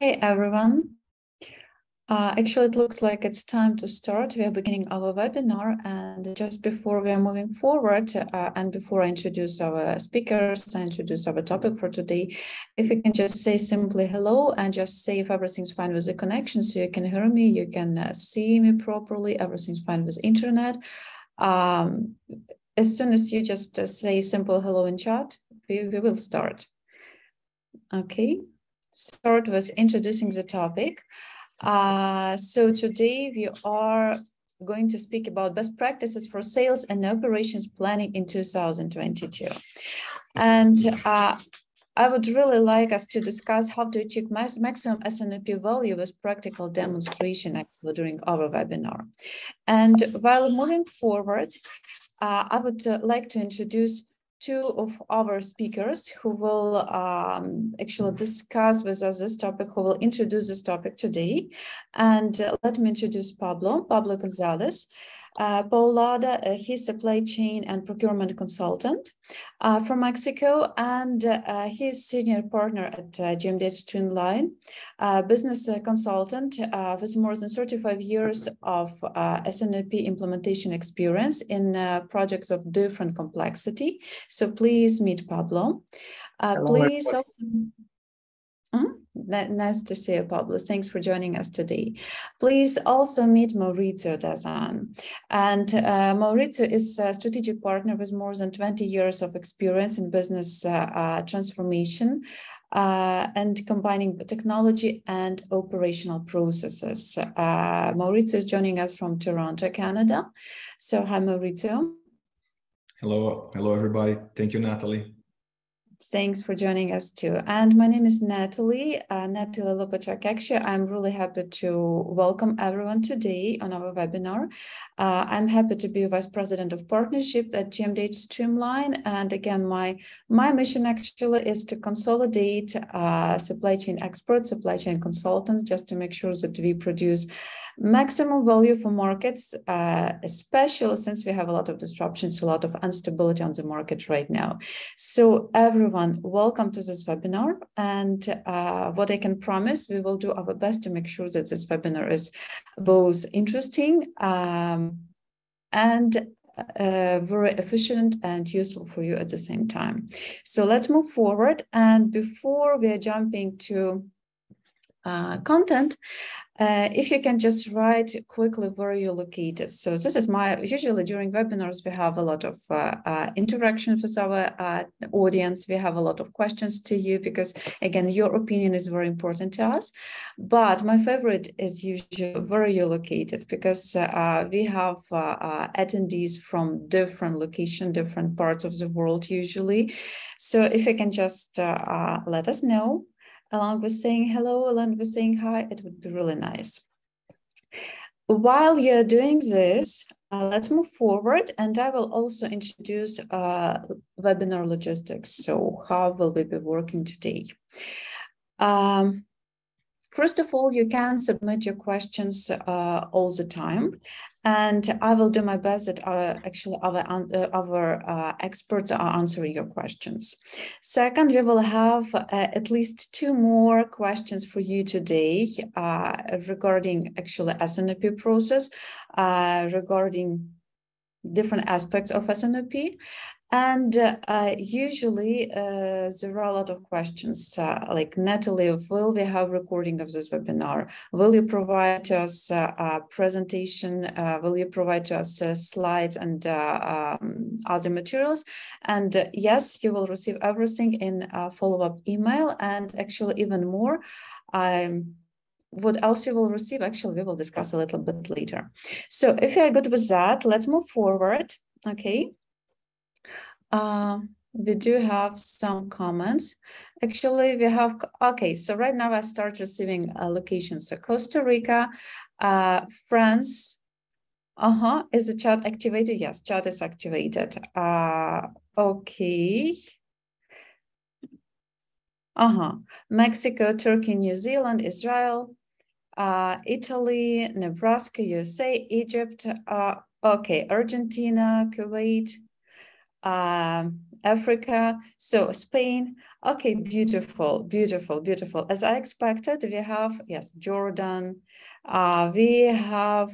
Hey everyone. Actually, it looks like it's time to start. We are beginning our webinar, and just before we are moving forward, and before I introduce our speakers, I introduce our topic for today, if you can just say simply hello and just say if everything's fine with the connection, so you can hear me, you can see me properly, everything's fine with internet. As soon as you just say simple hello in chat, we will start. Okay, start with introducing the topic. So today we are going to speak about best practices for sales and operations planning in 2022. And I would really like us to discuss how to achieve maximum S&OP value with practical demonstration actually during our webinar. And while moving forward, I would like to introduce two of our speakers who will actually discuss with us this topic, who will introduce this topic today. And let me introduce Pablo Gonzalez. Paulada, he's supply chain and procurement consultant from Mexico, and he's senior partner at GMDH Streamline, business consultant with more than 35 years of S&OP implementation experience in projects of different complexity. So please meet Pablo. Please also... Nice to see you, Pablo. Thanks for joining us today. Please also meet Maurizio Dazan. And Maurizio is a strategic partner with more than 20 years of experience in business transformation and combining technology and operational processes. Maurizio is joining us from Toronto, Canada. So hi, Maurizio. Hello, everybody. Thank you, Natalie. Thanks for joining us too. And my name is Natalie Lopachak. Actually, I'm really happy to welcome everyone today on our webinar. I'm happy to be Vice President of Partnership at GMDH Streamline. And again, my mission actually is to consolidate supply chain experts, supply chain consultants, just to make sure that we produce maximum value for markets, especially since we have a lot of disruptions, a lot of instability on the market right now. So everyone, welcome to this webinar. And what I can promise, we will do our best to make sure that this webinar is both interesting and very efficient and useful for you at the same time. So let's move forward. And before we are jumping to content, if you can just write quickly where you're located. So this is usually during webinars, we have a lot of interactions with our audience. We have a lot of questions to you because, again, your opinion is very important to us. But my favorite is usually where you're located because we have attendees from different locations, different parts of the world usually. So if you can just let us know, along with saying hello, along with saying hi, it would be really nice. While you're doing this, let's move forward, and I will also introduce webinar logistics. So how will we be working today? First of all, you can submit your questions all the time, and I will do my best that our experts are answering your questions. Second, we will have at least 2 more questions for you today regarding actually S&OP process, regarding different aspects of S&OP. And usually there are a lot of questions like, Natalie, will we have recording of this webinar? Will you provide to us a presentation? Will you provide to us slides and other materials? And yes, you will receive everything in a follow-up email, and actually even more. What else you will receive, actually, we will discuss a little bit later. So if you are good with that, let's move forward, okay? We do have some comments. Actually, we have, okay, so right now I start receiving locations. So Costa Rica, France, is the chat activated? Yes, chat is activated. Okay. Mexico, Turkey, New Zealand, Israel, Italy, Nebraska, USA, Egypt, okay, Argentina, Kuwait, Africa, so Spain, Okay, beautiful, beautiful, beautiful. As I expected, we have, yes, Jordan, we have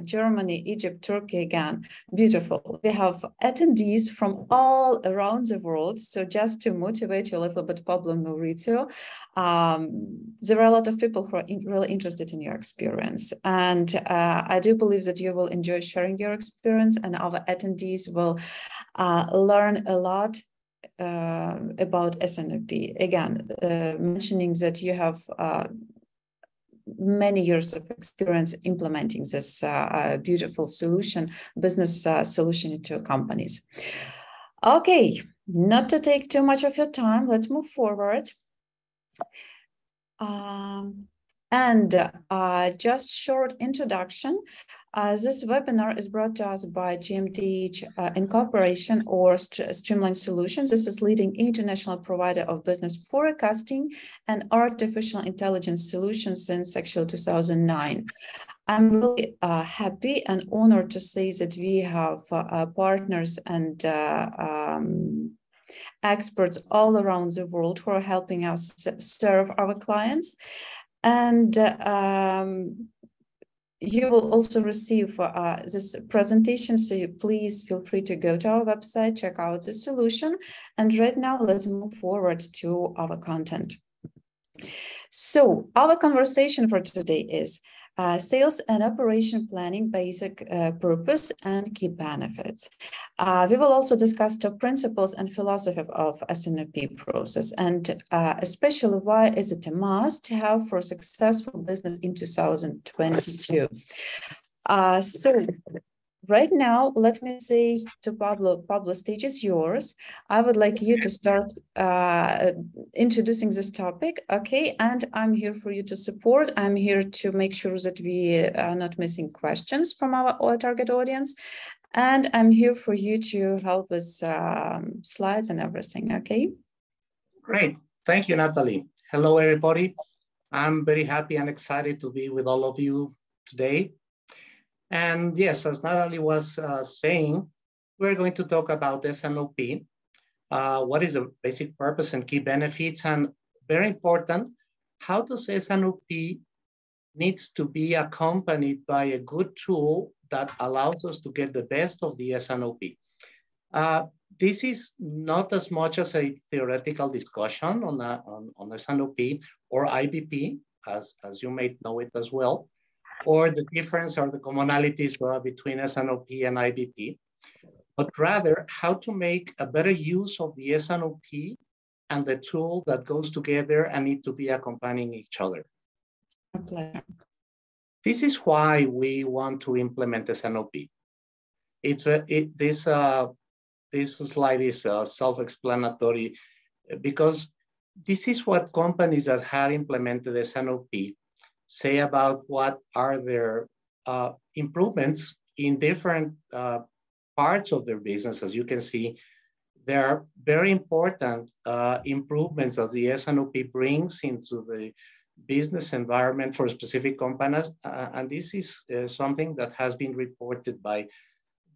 Germany, Egypt, Turkey again. Beautiful. We have attendees from all around the world. So just to motivate you a little bit, Pablo and Maurizio, there are a lot of people who are really interested in your experience. And I do believe that you will enjoy sharing your experience, and our attendees will learn a lot about S&OP. Again, mentioning that you have many years of experience implementing this beautiful solution, business solution into companies. Okay, not to take too much of your time, let's move forward. And just short introduction. This webinar is brought to us by GMDH Incorporation or Streamline Solutions. This is leading international provider of business forecasting and artificial intelligence solutions since actually 2009. I'm really happy and honored to say that we have partners and experts all around the world who are helping us serve our clients. And you will also receive this presentation, so you please feel free to go to our website, check out the solution. And right now, let's move forward to our content. So our conversation for today is sales and operation planning, basic purpose and key benefits. We will also discuss top principles and philosophy of S&OP process, and especially why is it a must to have for successful business in 2022. So right now, let me say to Pablo, stage is yours. I would like you to start introducing this topic, okay? And I'm here for you to support. I'm here to make sure that we are not missing questions from our target audience. And I'm here for you to help with slides and everything, okay? Great. Thank you, Natalie. Hello, everybody. I'm very happy and excited to be with all of you today. And yes, as Natalie was saying, we're going to talk about S&OP, what is the basic purpose and key benefits, and very important, how does S&OP needs to be accompanied by a good tool that allows us to get the best of the S&OP. This is not as much as a theoretical discussion on S&OP or IBP, as you may know it as well, or the difference or the commonalities between S&OP and IBP, but rather how to make a better use of the S&OP and the tool that goes together and need to be accompanying each other. Okay. This is why we want to implement S&OP. This slide is self-explanatory because this is what companies that have implemented S&OP say about what are their improvements in different parts of their business. As you can see, there are very important improvements that the S&OP brings into the business environment for specific companies. And this is something that has been reported by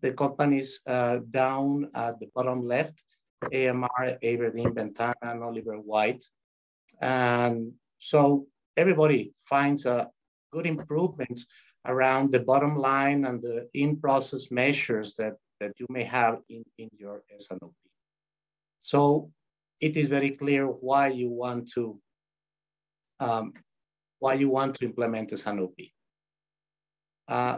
the companies down at the bottom left, AMR, Aberdeen, Ventana, and Oliver White. And so everybody finds good improvements around the bottom line and the in-process measures that you may have in your S&OP. So it is very clear why you want to implement S&OP.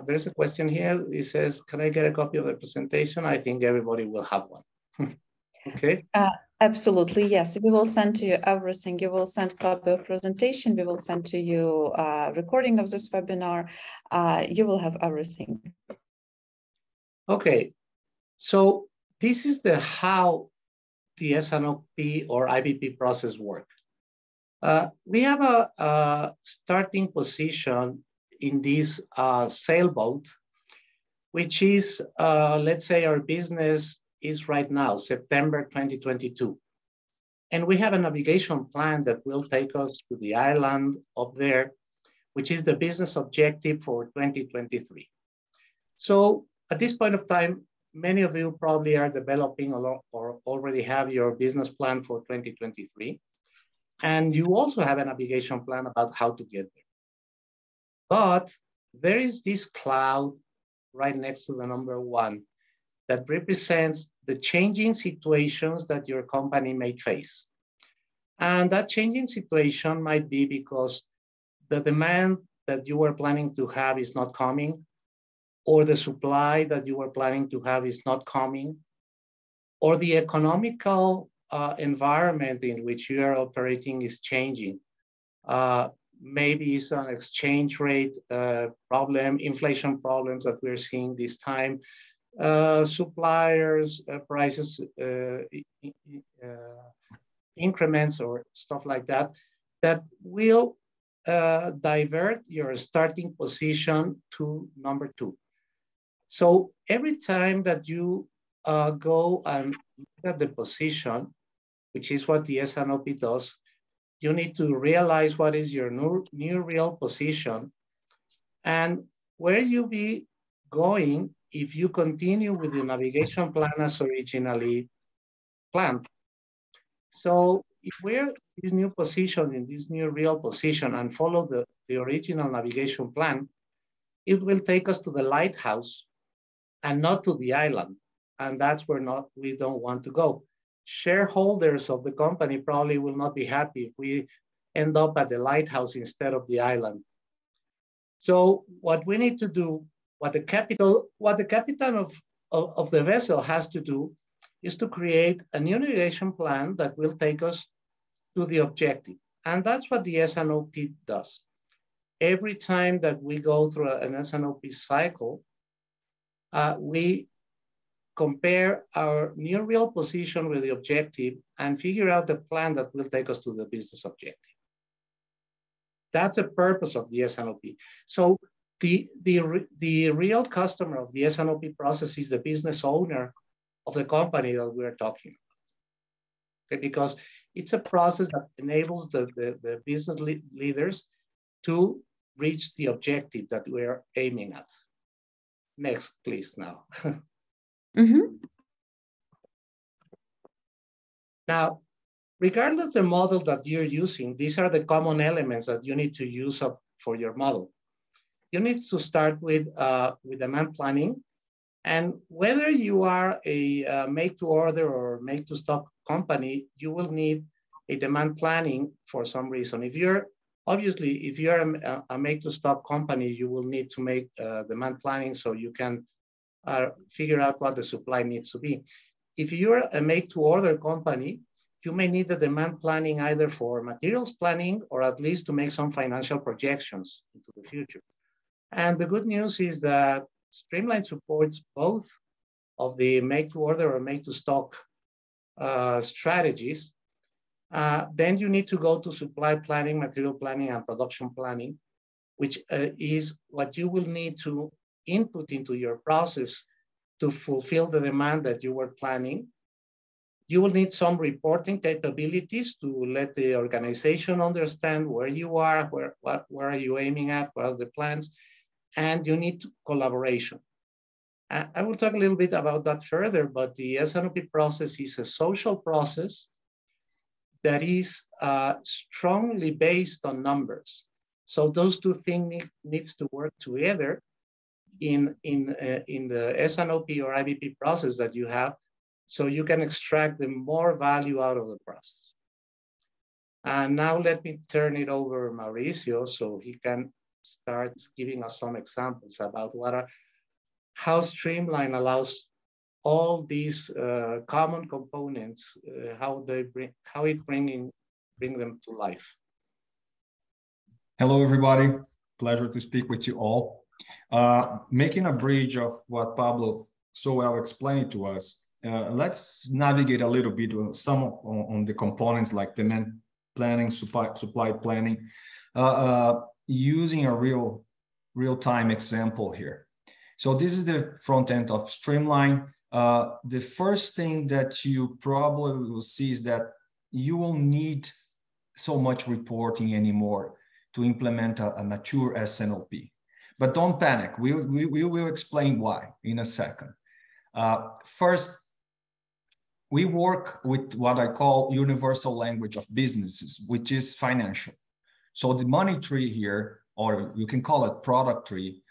There's a question here. It says, can I get a copy of the presentation? I think everybody will have one. Okay. Absolutely, yes. We will send to you everything. You will send copy of presentation. We will send to you recording of this webinar. You will have everything. Okay. So this is the how the S&OP or IBP process work. We have a starting position in this sailboat, which is, let's say our business is right now, September 2022. And we have a navigation plan that will take us to the island up there, which is the business objective for 2023. So at this point of time, many of you probably are developing or already have your business plan for 2023. And you also have a navigation plan about how to get there. But there is this cloud right next to the number 1 that represents the changing situations that your company may face. And that changing situation might be because the demand that you were planning to have is not coming, or the supply that you were planning to have is not coming, or the economical environment in which you are operating is changing. Maybe it's an exchange rate problem, inflation problems that we're seeing this time, suppliers, prices, increments or stuff like that, that will divert your starting position to number 2. So every time that you go and look at the position, which is what the S&OP does, you need to realize what is your new real position and where you be going if you continue with the navigation plan as originally planned. So if we're in this new position, in this new real position, and follow the original navigation plan, it will take us to the lighthouse and not to the island. And that's where we don't want to go. Shareholders of the company probably will not be happy if we end up at the lighthouse instead of the island. So what we need to do, what the captain of the vessel has to do is to create a new navigation plan that will take us to the objective. And that's what the S&OP does. Every time that we go through an S&OP cycle, we compare our new real position with the objective and figure out the plan that will take us to the business objective. That's the purpose of the S&OP. So the real customer of the S&OP process is the business owner of the company that we're talking about. Okay? Because it's a process that enables the business leaders to reach the objective that we're aiming at. Next, please, now. Mm-hmm. Now, regardless of the model that you're using, these are the common elements that you need to use for your model. You need to start with demand planning. And whether you are a make-to-order or make-to-stock company, you will need a demand planning for some reason. If you're a make-to-stock company, you will need to make demand planning so you can figure out what the supply needs to be. If you're a make-to-order company, you may need the demand planning either for materials planning or at least to make some financial projections into the future. And the good news is that Streamline supports both of the make-to-order or make-to-stock strategies. Then you need to go to supply planning, material planning, and production planning, which is what you will need to input into your process to fulfill the demand that you were planning. You will need some reporting capabilities to let the organization understand where you are, where are you aiming at, what are the plans, and you need collaboration. I will talk a little bit about that further, but the S&OP process is a social process that is strongly based on numbers. So those two things needs to work together in the S&OP or IBP process that you have, so you can extract the more value out of the process. And now let me turn it over to Mauricio so he can start giving us some examples about how Streamline allows all these common components, how it bring them to life. Hello, everybody. Pleasure to speak with you all. Making a bridge of what Pablo so well explained to us, let's navigate a little bit on the components like demand planning, supply planning, using a real-time example here. So this is the front end of Streamline. The first thing that you probably will see is that you won't need so much reporting anymore to implement a mature S&OP. But don't panic. We will explain why in a second. First, we work with what I call universal language of businesses, which is financial. So the money tree here, or you can call it product tree,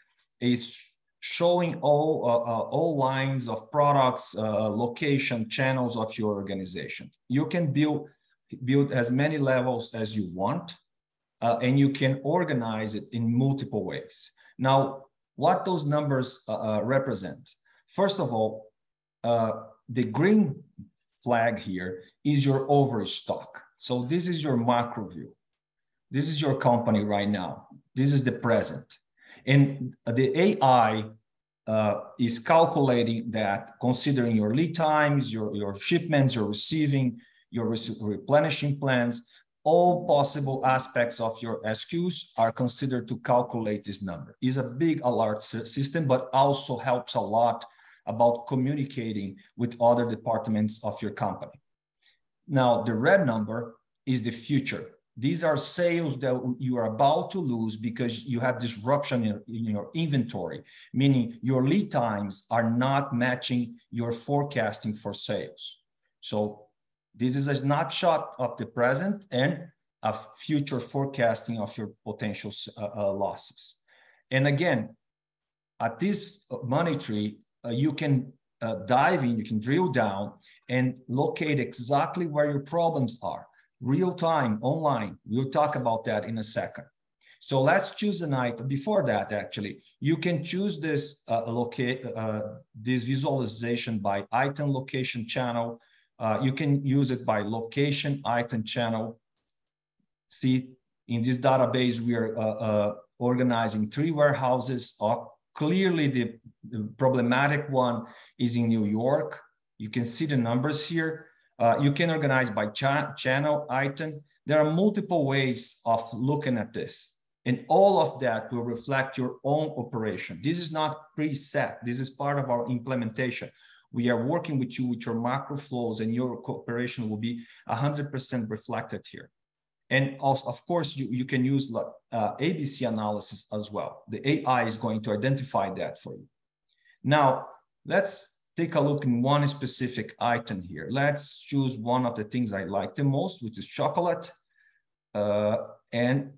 is showing all lines of products, location, channels of your organization. You can build as many levels as you want, and you can organize it in multiple ways. Now, what those numbers represent? First of all, the green flag here is your overstock. So this is your macro view. This is your company right now. This is the present. And the AI is calculating that, considering your lead times, your shipments, your receiving, your replenishing plans, all possible aspects of your SKUs are considered to calculate this number. It's a big alert system, but also helps a lot about communicating with other departments of your company. Now, the red number is the future. These are sales that you are about to lose because you have disruption in your inventory, meaning your lead times are not matching your forecasting for sales. So this is a snapshot of the present and a future forecasting of your potential losses. And again, at this money tree, you can dive in, you can drill down and locate exactly where your problems are. Real time, online. We'll talk about that in a second. So let's choose an item. Before that, actually, you can choose this this visualization by item, location, channel. You can use it by location, item, channel. See, in this database, we are organizing 3 warehouses. Clearly, the problematic one is in New York. You can see the numbers here. You can organize by channel, item. There are multiple ways of looking at this. And all of that will reflect your own operation. This is not preset. This is part of our implementation. We are working with you with your macro flows, and your operation will be 100% reflected here. And also, of course, you can use ABC analysis as well. The AI is going to identify that for you. Now, let's take a look in one specific item here. Let's choose one of the things I like the most, which is chocolate. And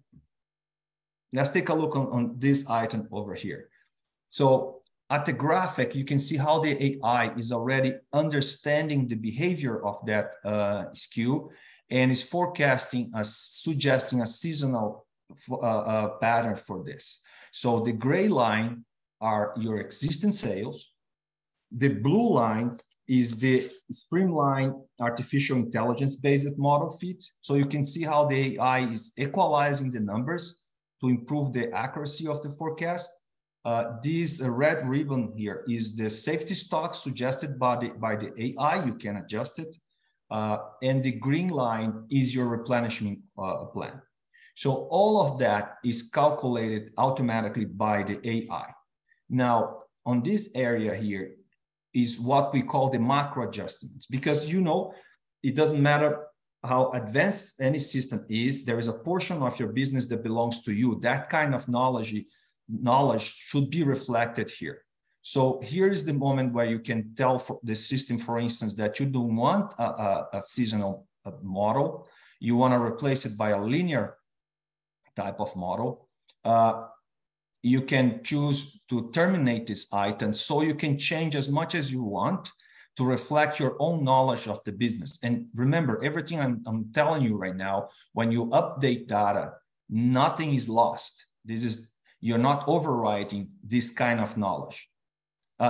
let's take a look on this item over here. So at the graphic, you can see how the AI is already understanding the behavior of that SKU and is forecasting, suggesting a seasonal pattern for this. So the gray line are your existing sales. The blue line is the Streamline artificial intelligence-based model fit. So you can see how the AI is equalizing the numbers to improve the accuracy of the forecast. This red ribbon here is the safety stock suggested by the AI. You can adjust it. And the green line is your replenishment plan. So all of that is calculated automatically by the AI. Now, on this area here is what we call the macro adjustments, because it doesn't matter how advanced any system is, there is a portion of your business that belongs to you. That kind of knowledge should be reflected here. So here is the moment where you can tell the system, for instance, that you don't want a seasonal model. You want to replace it by a linear type of model. You can choose to terminate this item, so you can change as much as you want to reflect your own knowledge of the business. And remember, everything I'm telling you right now, when you update data, nothing is lost. You're not overwriting this kind of knowledge.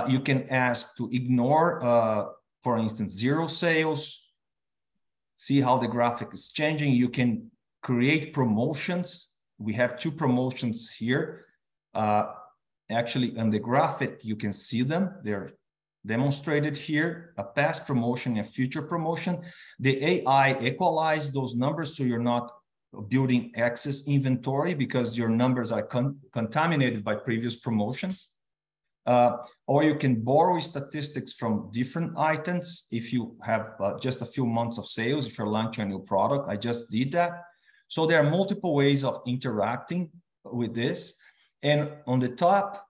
You can ask to ignore, for instance, 0 sales. See how the graphic is changing. You can create promotions. We have 2 promotions here. Actually, on the graphic, you can see them. They're demonstrated here, a past promotion and future promotion. The AI equalize those numbers so you're not building excess inventory because your numbers are contaminated by previous promotions. Or you can borrow statistics from different items if you have just a few months of sales, if you're launching a new product. I just did that. So there are multiple ways of interacting with this. And on the top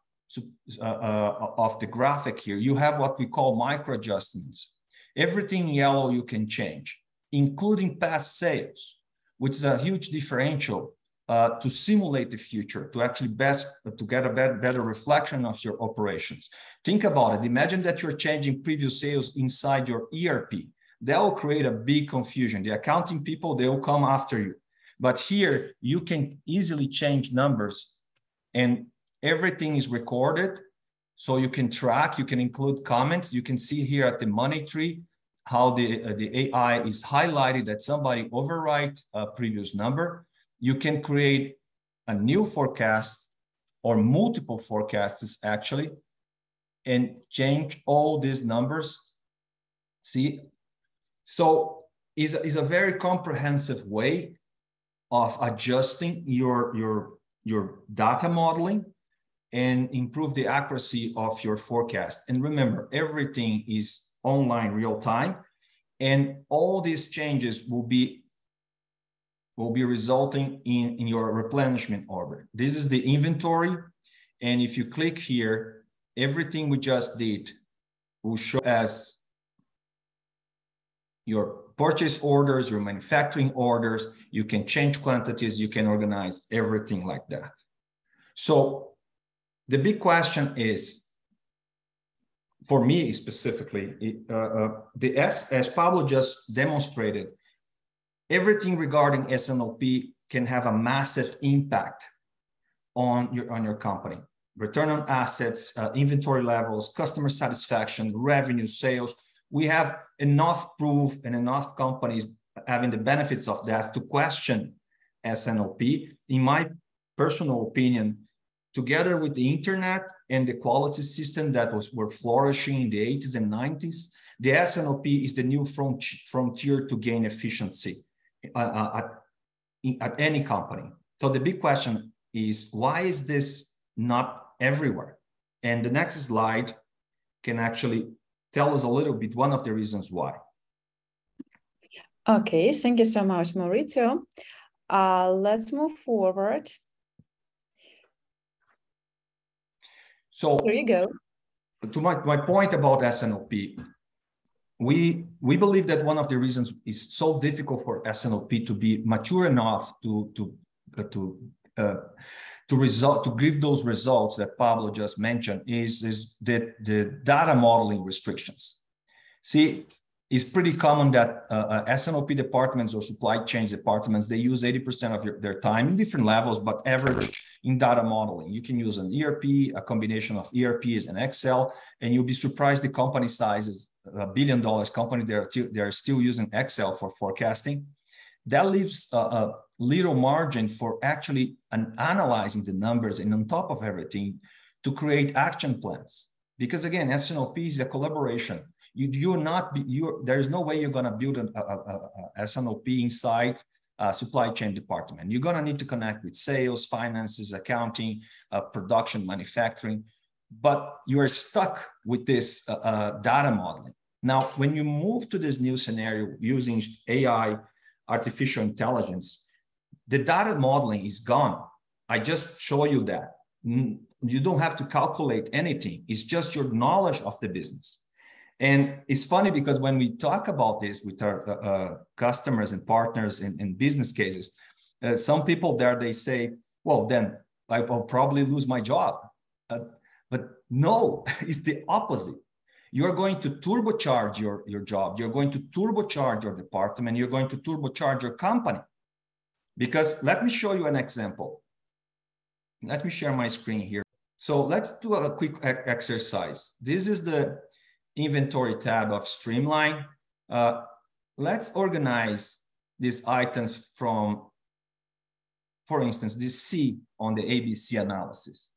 of the graphic here, you have what we call micro adjustments. Everything in yellow you can change, including past sales, which is a huge differential to simulate the future, to actually to get a better reflection of your operations. Think about it. Imagine that you're changing previous sales inside your ERP. That will create a big confusion. The accounting people, they will come after you. But here, you can easily change numbers and everything is recorded. So you can track, you can include comments. You can see here at the money tree how the AI is highlighted that somebody overwrite a previous number. You can create a new forecast or multiple forecasts actually, and change all these numbers. See, so is a very comprehensive way of adjusting your data modeling and improve the accuracy of your forecast. And remember, everything is online real time, and all these changes will be resulting in your replenishment order. This is the inventory. And if you click here, everything we just did will show as your purchase orders, your manufacturing orders. You can change quantities, you can organize everything like that. So the big question is, for me specifically, as Pablo just demonstrated, everything regarding S&OP can have a massive impact on your company. Return on assets, inventory levels, customer satisfaction, revenue, sales. We have enough proof and enough companies having the benefits of that to question S&OP. In my personal opinion, together with the internet and the quality system that were flourishing in the 80s and 90s, the S&OP is the new frontier to gain efficiency at any company. So the big question is, why is this not everywhere? And the next slide can actually tell us a little bit one of the reasons why. Okay, thank you so much, Maurizio. Let's move forward. So there you go. To my point about S&OP, we believe that one of the reasons it's so difficult for S&OP to be mature enough to give those results that Pablo just mentioned is the data modeling restrictions. See, it's pretty common that S&OP departments or supply chain departments, they use 80% of their time in different levels, but average in data modeling. You can use an ERP, a combination of ERPs and Excel, and you'll be surprised the company sizes, $1 billion company, they're still using Excel for forecasting. That leaves a little margin for actually analyzing the numbers and on top of everything to create action plans. Because again, S&OP is a collaboration. There is no way you're going to build a S&OP inside a supply chain department. You're going to need to connect with sales, finances, accounting, production, manufacturing, but you are stuck with this data modeling. Now, when you move to this new scenario using AI, artificial intelligence, the data modeling is gone. I just show you that. You don't have to calculate anything. It's just your knowledge of the business. And it's funny because when we talk about this with our customers and partners in business cases, some people there, they say, well, then I will probably lose my job. But no, it's the opposite. You're going to turbocharge your job. You're going to turbocharge your department. You're going to turbocharge your company. Because let me show you an example. Let me share my screen here. So let's do a quick exercise. This is the inventory tab of Streamline. Let's organize these items from, for instance, this C on the ABC analysis.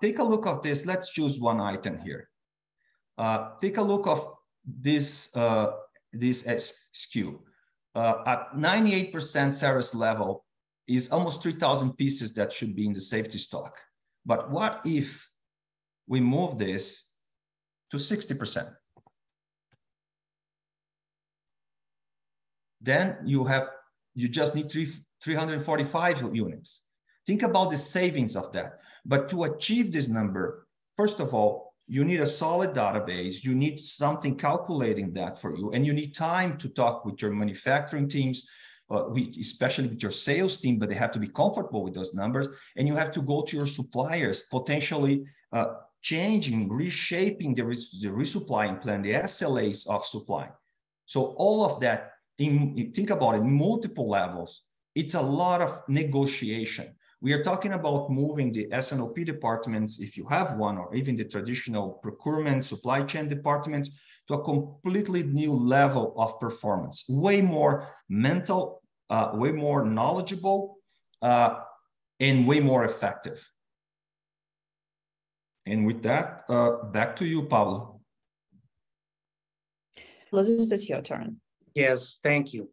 Take a look at this. Let's choose one item here. Take a look of this SKU. At 98% service level is almost 3,000 pieces that should be in the safety stock. But what if we move this to 60%? Then you just need 345 units. Think about the savings of that. But to achieve this number, first of all, you need a solid database. You need something calculating that for you. And you need time to talk with your manufacturing teams, especially with your sales team, but they have to be comfortable with those numbers. And you have to go to your suppliers, potentially changing, reshaping the resupplying plan, the SLAs of supply. So all of that, think about it, multiple levels. It's a lot of negotiation. We are talking about moving the S&OP departments, if you have one, or even the traditional procurement, supply chain departments, to a completely new level of performance, way more mental, way more knowledgeable, and way more effective. And with that, back to you, Pablo. This is your turn. Yes, thank you.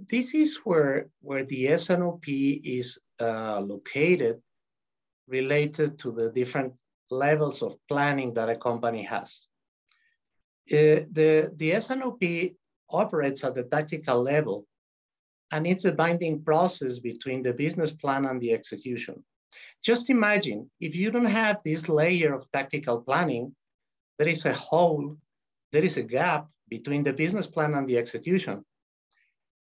This is where the S&OP is located, related to the different levels of planning that a company has. The S&OP operates at the tactical level, and it's a binding process between the business plan and the execution. Just imagine, if you don't have this layer of tactical planning, there is a hole, there is a gap between the business plan and the execution.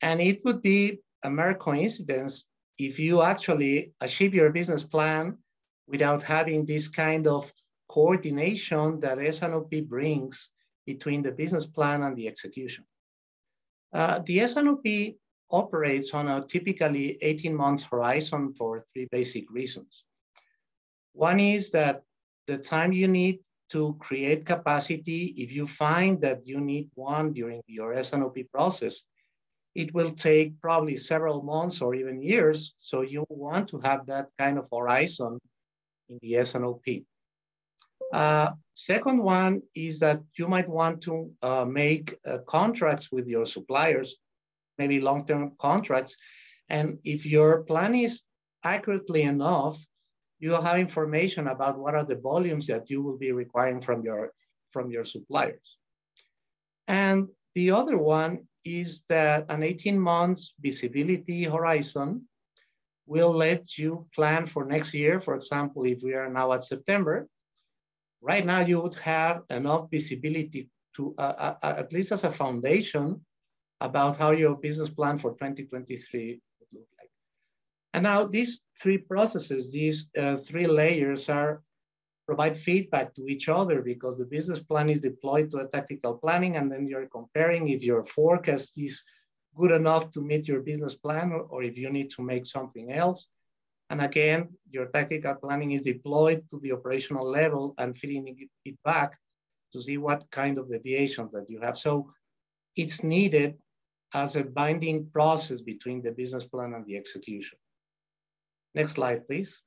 And it would be a mere coincidence if you actually achieve your business plan without having this kind of coordination that S&OP brings between the business plan and the execution. The S&OP operates on a typically 18 months horizon for 3 basic reasons. One is that the time you need to create capacity, if you find that you need one during your S&OP process, it will take probably several months or even years. So you want to have that kind of horizon in the S&OP. Second one is that you might want to make contracts with your suppliers, maybe long-term contracts. And if your plan is accurately enough, you'll have information about what are the volumes that you will be requiring from your suppliers. And the other one is that an 18 months visibility horizon will let you plan for next year. For example, if we are now at September, right now you would have enough visibility to, at least as a foundation, about how your business plan for 2023 would look like. And now these 3 processes, these 3 layers provide feedback to each other, because the business plan is deployed to a tactical planning, and then you're comparing if your forecast is good enough to meet your business plan, or if you need to make something else. And again, your tactical planning is deployed to the operational level and feeding it back to see what kind of deviations that you have. So it's needed as a binding process between the business plan and the execution. Next slide, please.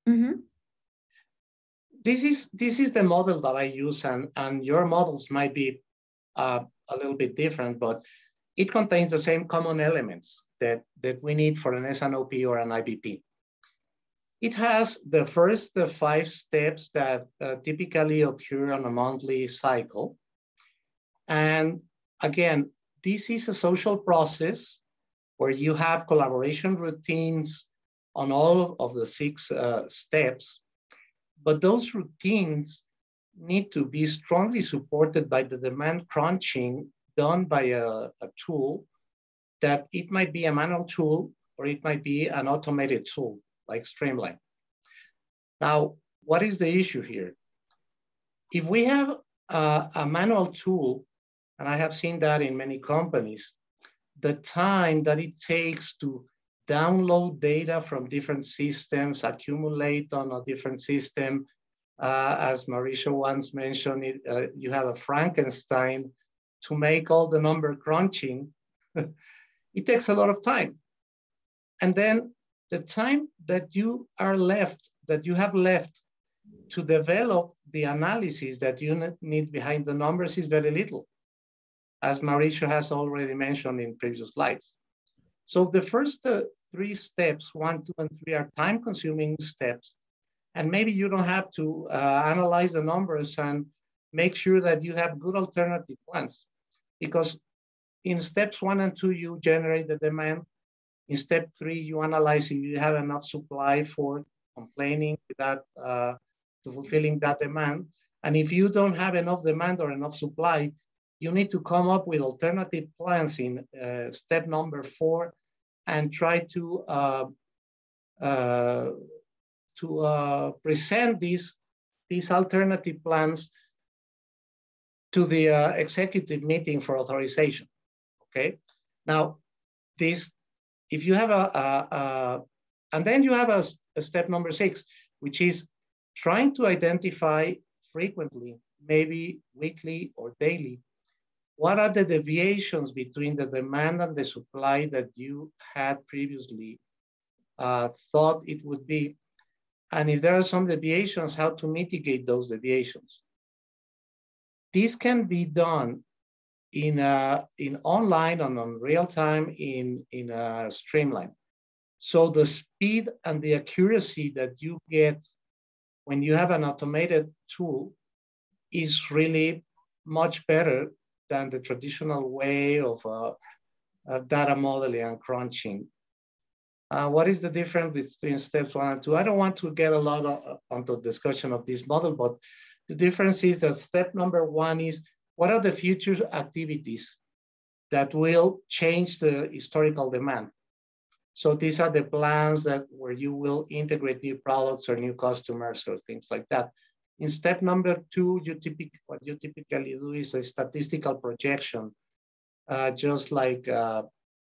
Mm-hmm. This is the model that I use, and your models might be a little bit different, but it contains the same common elements that we need for an S&OP or an IBP. It has the first 5 steps that typically occur on a monthly cycle. And again, this is a social process where you have collaboration routines on all of the 6 steps, but those routines need to be strongly supported by the demand crunching done by a tool, that it might be a manual tool or it might be an automated tool like Streamline. Now, what is the issue here? If we have a manual tool, and I have seen that in many companies, the time that it takes to download data from different systems, accumulate on a different system, as Mauricio once mentioned, you have a Frankenstein to make all the number crunching. It takes a lot of time. And then the time that you have left to develop the analysis that you need behind the numbers is very little, as Mauricio has already mentioned in previous slides. So the first 3 steps, 1, 2, and 3, are time-consuming steps. And maybe you don't have to analyze the numbers and make sure that you have good alternative plans, because in steps 1 and 2, you generate the demand. In step 3, you analyze if you have enough supply for complaining that to fulfilling that demand. And if you don't have enough demand or enough supply, you need to come up with alternative plans in step number 4 and try to present these alternative plans to the executive meeting for authorization. Okay. Now, this, if you have and then you have a step number 6, which is trying to identify frequently, maybe weekly or daily, what are the deviations between the demand and the supply that you had previously thought it would be? And if there are some deviations, how to mitigate those deviations. This can be done in online and on real time in Streamline. So the speed and the accuracy that you get when you have an automated tool is really much better than the traditional way of data modeling and crunching. What is the difference between steps 1 and 2? I don't want to get a lot onto the discussion of this model, but the difference is that step number 1 is what are the future activities that will change the historical demand? So these are the plans that where you will integrate new products or new customers or things like that. In step number 2, what you typically do is a statistical projection, just like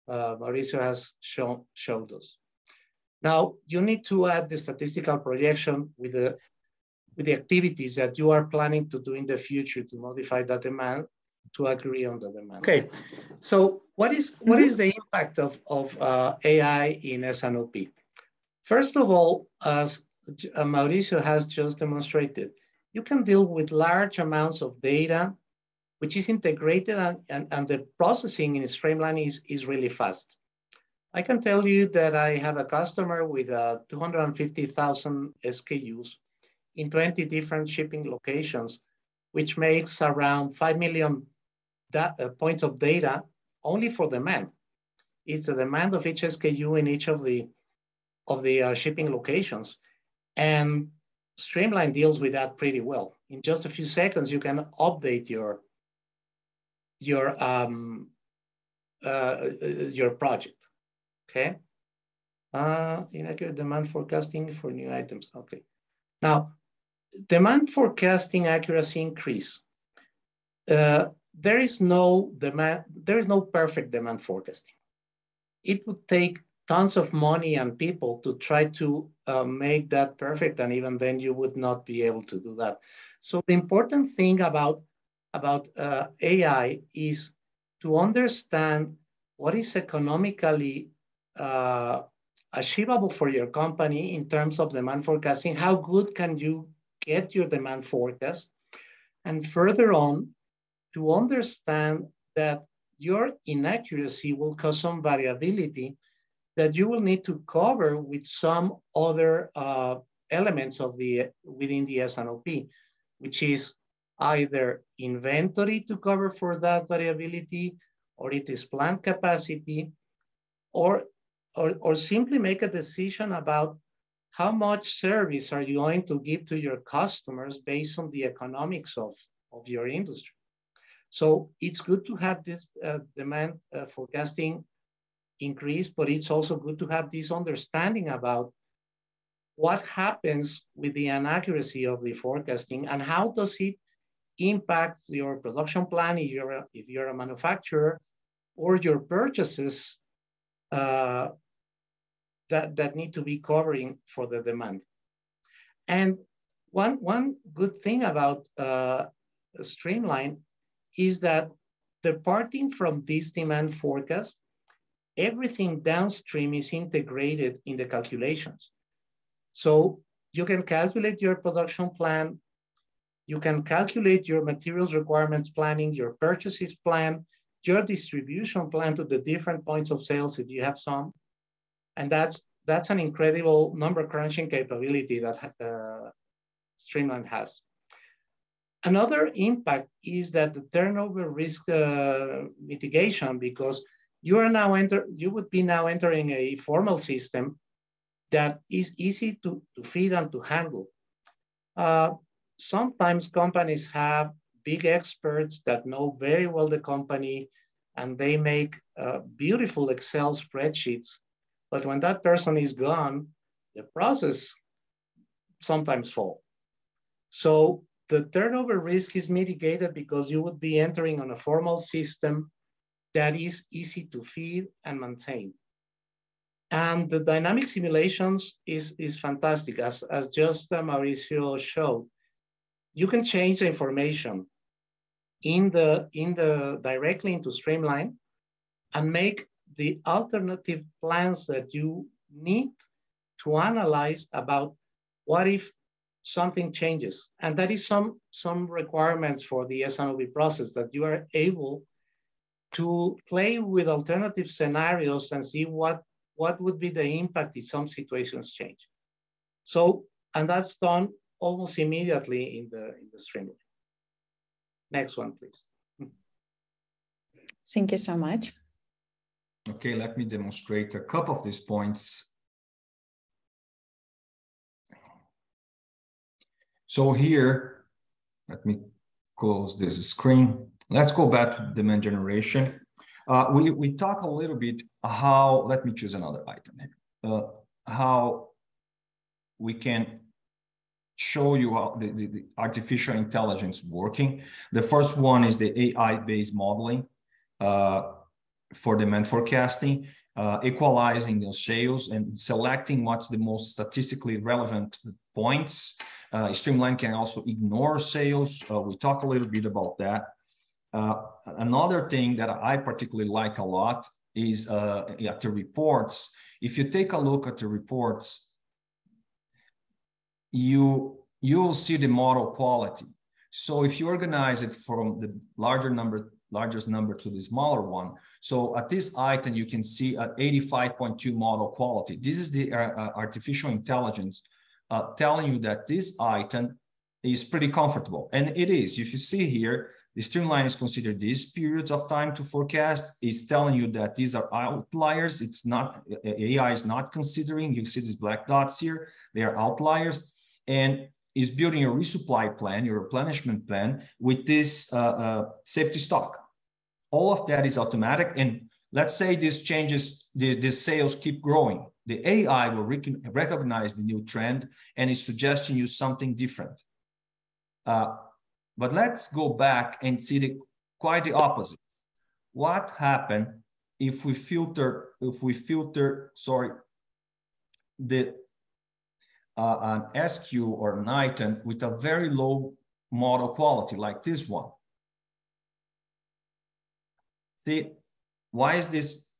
Mauricio has showed us. Now, you need to add the statistical projection with the activities that you are planning to do in the future to modify that demand to agree on the demand. Okay, so what is the impact of AI in S&OP? First of all, as Mauricio has just demonstrated, you can deal with large amounts of data, which is integrated and the processing in Streamline is really fast. I can tell you that I have a customer with 250,000 SKUs in 20 different shipping locations, which makes around 5 million points of data only for demand. It's the demand of each SKU in each of the shipping locations. And Streamline deals with that pretty well. In just a few seconds, you can update your project, okay? Inaccurate demand forecasting for new items, okay. Now, demand forecasting accuracy increase. There is no perfect demand forecasting. It would take tons of money and people to try to make that perfect, and even then you would not be able to do that. So the important thing about AI is to understand what is economically achievable for your company in terms of demand forecasting. How good can you get your demand forecast? And further on, to understand that your inaccuracy will cause some variability that you will need to cover with some other elements of within the S&OP, which is either inventory to cover for that variability, or it is plant capacity, or simply make a decision about how much service are you going to give to your customers based on the economics of your industry. So it's good to have this demand forecasting increase, but it's also good to have this understanding about what happens with the inaccuracy of the forecasting and how does it impact your production plan if you're a manufacturer, or your purchases that need to be covering for the demand. And one good thing about Streamline is that departing from this demand forecast, everything downstream is integrated in the calculations. So you can calculate your production plan, you can calculate your materials requirements planning, your purchases plan, your distribution plan to the different points of sales if you have some. And that's an incredible number crunching capability that Streamline has. Another impact is that the turnover risk mitigation, because you would be now entering a formal system that is easy to feed and to handle. Sometimes companies have big experts that know very well the company, and they make beautiful Excel spreadsheets. But when that person is gone, the process sometimes falls. So the turnover risk is mitigated because you would be entering on a formal system that is easy to feed and maintain. And the dynamic simulations is fantastic. As just Mauricio showed, you can change the information directly into Streamline and make the alternative plans that you need to analyze about what if something changes. And that is some requirements for the S&OP process, that you are able to play with alternative scenarios and see what would be the impact if some situations change. So, and that's done almost immediately in the Streamline. Next one, please. Thank you so much. Okay, let me demonstrate a couple of these points. So here, let me close this screen. Let's go back to demand generation. We talk a little bit how, let me choose another item here, how we can show you how the artificial intelligence working. The first one is the AI-based modeling for demand forecasting, equalizing those sales and selecting what's the most statistically relevant points. Streamline can also ignore sales. We talk a little bit about that. Another thing that I particularly like a lot is at the reports. If you take a look at the reports, you'll see the model quality. So if you organize it from the largest number to the smaller one, so at this item, you can see at 85.2 model quality. This is the artificial intelligence telling you that this item is pretty comfortable. And it is. If you see here, the Streamline is considered these periods of time to forecast. It's telling you that these are outliers. It's not, AI is not considering, you see these black dots here, they are outliers. And is building a resupply plan, your replenishment plan with this safety stock. All of that is automatic. And let's say this changes, the sales keep growing. The AI will recognize the new trend and is suggesting you something different. But let's go back and see quite the opposite. What happened if we filter, an SQ or an item with a very low model quality like this one? See, why is this?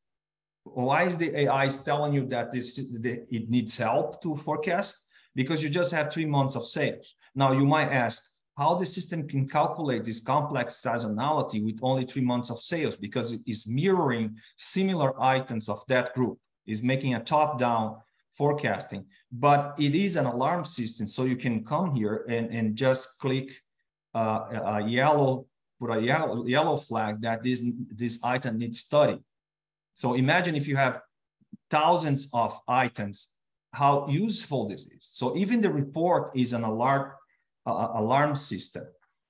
Why is the AI telling you that it needs help to forecast? Because you just have 3 months of sales. Now you might ask how the system can calculate this complex seasonality with only 3 months of sales, because it is mirroring similar items of that group, is making a top-down forecasting, but it is an alarm system. So you can come here and just click a yellow flag that this item needs study. So imagine if you have thousands of items, how useful this is. So even the report is an alarm system.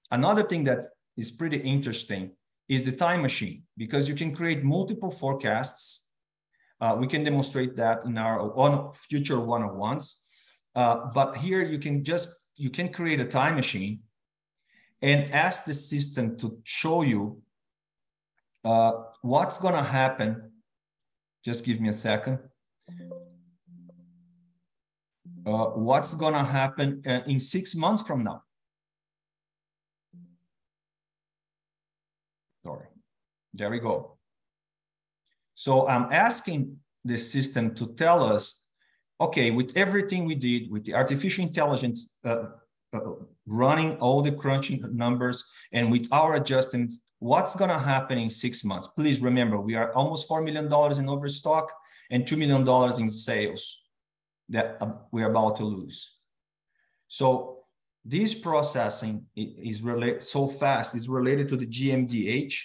Another thing that is pretty interesting is the time machine, because you can create multiple forecasts. We can demonstrate that in our future one-on-ones. But here you can create a time machine and ask the system to show you what's going to happen. Just give me a second. What's going to happen in 6 months from now? Sorry, there we go. So I'm asking the system to tell us, okay, with everything we did, with the artificial intelligence running all the crunching numbers and with our adjustments, what's going to happen in 6 months? Please remember, we are almost $4 million in overstock and $2 million in sales that we're about to lose. So this processing is related so fast, is related to the GMDH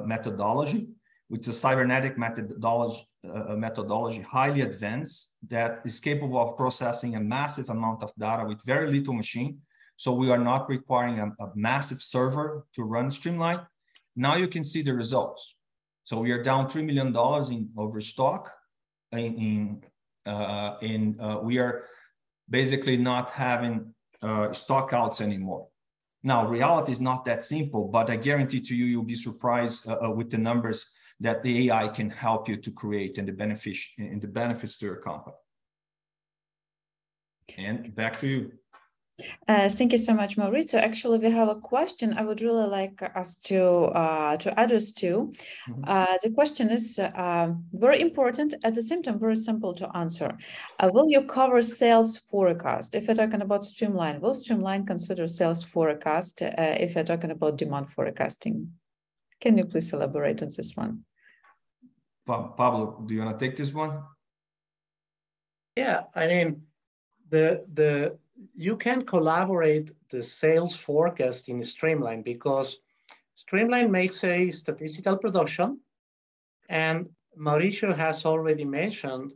methodology, which is a cybernetic methodology, highly advanced, that is capable of processing a massive amount of data with very little machine. So we are not requiring a massive server to run Streamline. Now you can see the results. So we are down $3 million in overstock, we are basically not having stockouts anymore. Now, reality is not that simple, but I guarantee to you, you'll be surprised with the numbers that the AI can help you to create and the benefits to your company. And back to you. Thank you so much, Maurizio. Actually, we have a question I would really like us to address to. The question is very important, at the same time, very simple to answer. Will you cover sales forecast? If we're talking about Streamline, will Streamline consider sales forecast if we're talking about demand forecasting? Can you please elaborate on this one? Pablo, do you want to take this one? Yeah, I mean, you can collaborate the sales forecast in Streamline because Streamline makes a statistical production, and Mauricio has already mentioned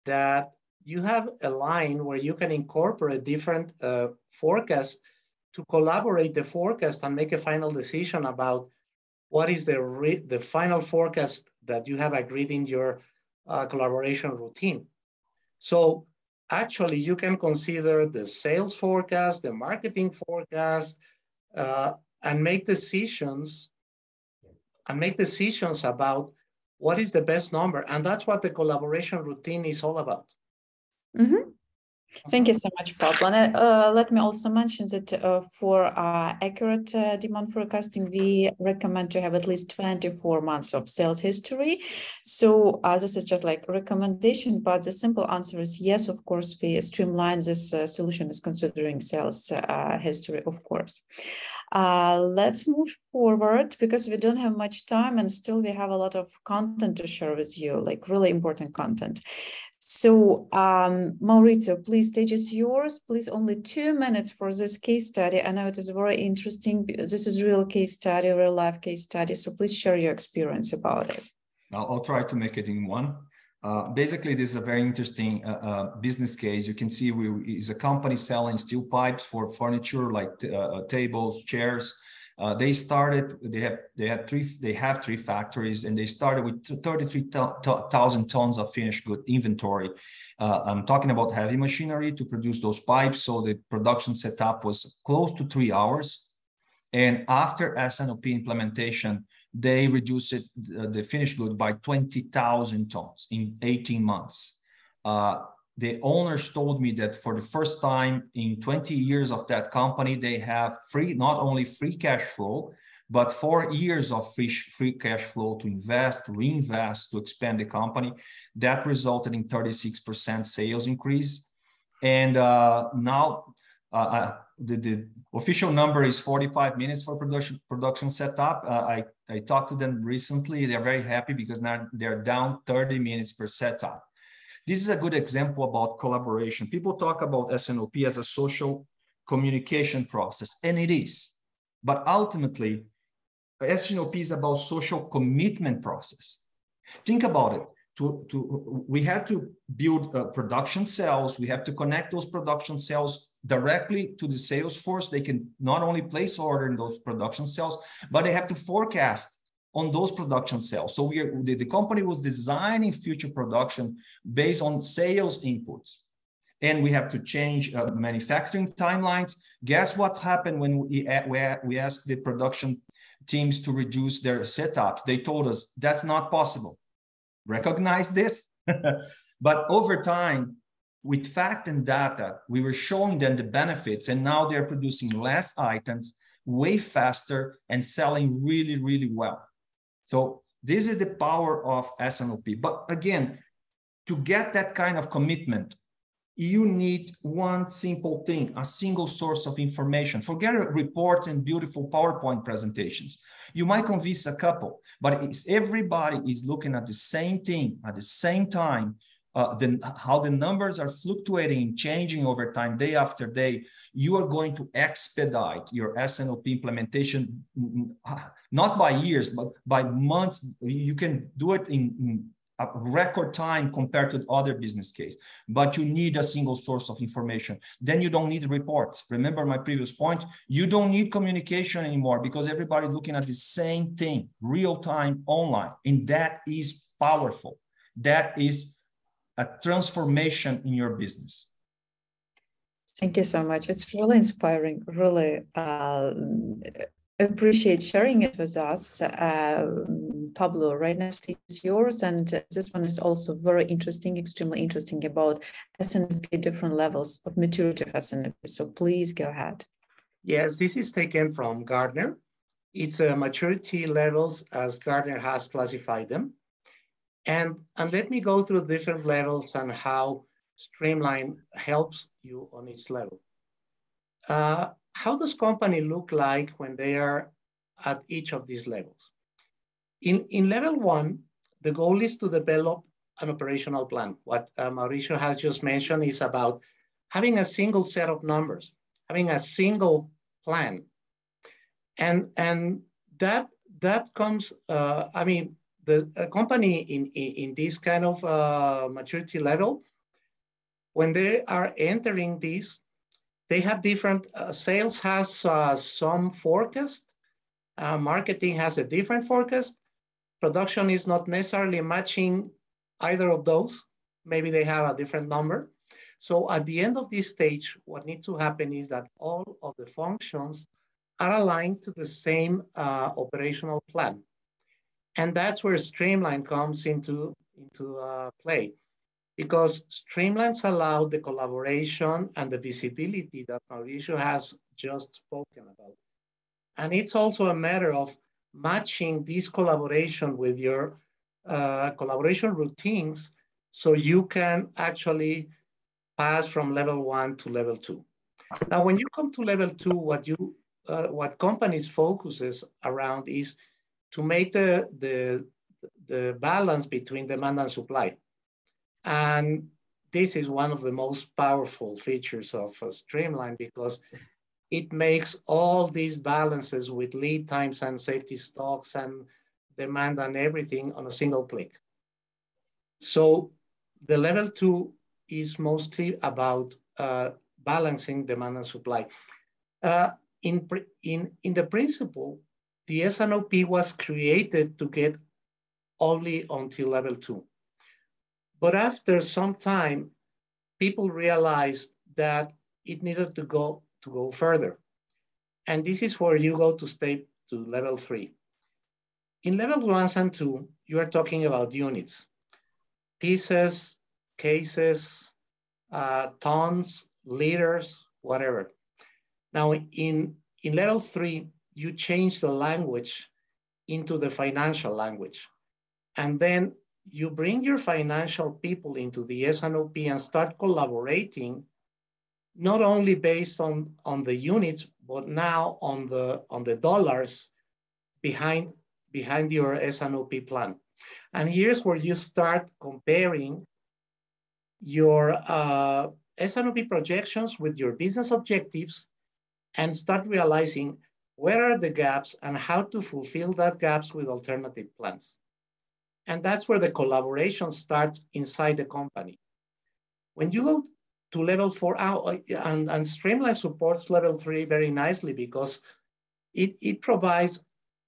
that you have a line where you can incorporate different forecasts to collaborate the forecast and make a final decision about what is the final forecast that you have agreed in your collaboration routine. So actually, you can consider the sales forecast, the marketing forecast, and make decisions about what is the best number. And that's what the collaboration routine is all about. Mm-hmm. Thank you so much, Pablo. And let me also mention that for accurate demand forecasting, we recommend to have at least 24 months of sales history. So this is just like a recommendation, but the simple answer is yes, of course, we Streamline this solution is considering sales history, of course. Let's move forward because we don't have much time and still we have a lot of content to share with you, like really important content. So, Maurizio, please, stage is yours. Please, only 2 minutes for this case study. I know it is very interesting. This is real case study, real life case study. So please share your experience about it. I'll try to make it in one. Basically, this is a very interesting business case. You can see is a company selling steel pipes for furniture like tables, chairs. They have 3 factories, and they started with 33,000 tons of finished good inventory. I'm talking about heavy machinery to produce those pipes. So the production setup was close to 3 hours. And after S&OP implementation, they reduced the finished good by 20,000 tons in 18 months. The owners told me that for the first time in 20 years of that company, they have not only free cash flow, but 4 years of free cash flow to invest, to reinvest, to expand the company. That resulted in 36% sales increase. And now the official number is 45 minutes for production setup. I talked to them recently. They're very happy because now they're down 30 minutes per setup. This is a good example about collaboration. People talk about S&OP as a social communication process, and it is. But ultimately, S&OP is about social commitment process. Think about it. We had to build production cells. We have to connect those production cells directly to the sales force. They can not only place order in those production cells, but they have to forecast on those production cells. So the company was designing future production based on sales inputs. And we have to change manufacturing timelines. Guess what happened when we asked the production teams to reduce their setups? They told us that's not possible. Recognize this? But over time, with fact and data, we were showing them the benefits, and now they're producing less items, way faster, and selling really, really well. So this is the power of S&OP. But again, to get that kind of commitment, you need one simple thing, a single source of information. Forget reports and beautiful PowerPoint presentations. You might convince a couple, but everybody is looking at the same thing at the same time. how the numbers are fluctuating and changing over time, day after day, you are going to expedite your S&OP implementation, not by years, but by months. You can do it in a record time compared to other business case, but you need a single source of information. Then you don't need reports. Remember my previous point, you don't need communication anymore because everybody's looking at the same thing, real time, online, and that is powerful. That is a transformation in your business. Thank you so much. It's really inspiring, really appreciate sharing it with us. Pablo, right now stage is yours, and this one is also very interesting, extremely interesting about S&OP, different levels of maturity of S&OP. So please go ahead. Yes, this is taken from Gartner. It's maturity levels as Gartner has classified them. And let me go through different levels and how Streamline helps you on each level. How does company look like when they are at each of these levels? In level 1, the goal is to develop an operational plan. What Mauricio has just mentioned is about having a single set of numbers, having a single plan. And that comes, the company in this kind of maturity level, when they are entering this, they have different, sales has some forecast, marketing has a different forecast, production is not necessarily matching either of those. Maybe they have a different number. So at the end of this stage, what needs to happen is that all of the functions are aligned to the same operational plan. And that's where Streamline comes into play, because Streamlines allow the collaboration and the visibility that Mauricio has just spoken about. And it's also a matter of matching this collaboration with your collaboration routines so you can actually pass from level 1 to level 2. Now, when you come to level 2, what companies focuses around is to make the balance between demand and supply. And this is one of the most powerful features of Streamline, because it makes all these balances with lead times and safety stocks and demand and everything on a single click. So the level 2 is mostly about balancing demand and supply. In the principle, the S&OP was created to get only until level 2. But after some time, people realized that it needed to go further. And this is where you go to level 3. In level 1 and 2, you are talking about units, pieces, cases, tons, liters, whatever. Now, in level 3, you change the language into the financial language. And then you bring your financial people into the S&OP and start collaborating, not only based on the units, but now on the dollars behind your S&OP plan. And here's where you start comparing your S&OP projections with your business objectives and start realizing where are the gaps and how to fulfill that gaps with alternative plans. And that's where the collaboration starts inside the company. When you go to level 4, and Streamline supports level 3 very nicely, because it provides